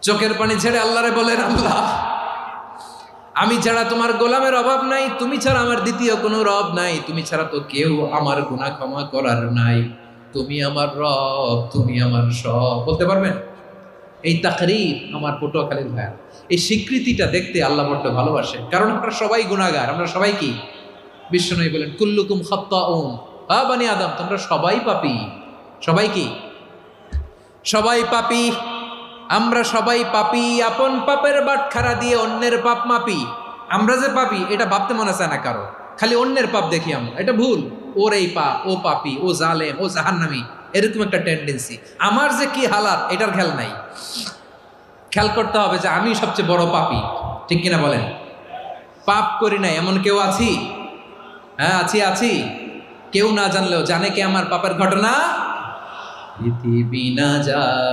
চোখের পানি ছেড়ে আল্লাহরে বলেন, আল্লাহ আমি ছাড়া তোমার গোলামের অভাব নাই, তুমি ছাড়া আমার দ্বিতীয় কোনো রব নাই, তুমি ছাড়া তো কেউ আমার গুনাহ ক্ষমা করার নাই, তুমি আমার রব, তুমি আমার সব। বলতে পারবেন? এই তাকরীর আমার পটুয়াখালীর ভাইয়া, এই স্বীকৃতিটা দেখতে আল্লাহ বড্ড ভালোবাসে, কারণ আমরা সবাই গুনাহগার, আমরা সবাই কি? বিশ্বনবী বলেন কুল্লুকুম খাত্তাউন, বানি আদম তোমরা সবাই পাপী। সবাই কি? সবাই পাপী। আমরা সবাই পাপী, আপন পাপের বাটখারা দিয়ে অন্যের পাপ মাপি। আমরা যে পাপী এটা ভাবতে মনে চায় না কারো, খালি অন্যের পাপ দেখি আমরা, এটা ভুল। ওর এই পাপ, ও পাপী, ও জালেম, ও জাহান্নামী, এরকম একটা টেন্ডেন্সি। আমার যে কি হালাত এটার খেয়াল নাই। খেয়াল করতে হবে যে আমি সবচেয়ে বড় পাপী, ঠিক কিনা বলেন? পাপ করি না এমন কেউ আছি? হ্যাঁ আছি। কেউ না জানলেও জানে কে আমার পাপের ঘটনা? পৃথিবী না যায়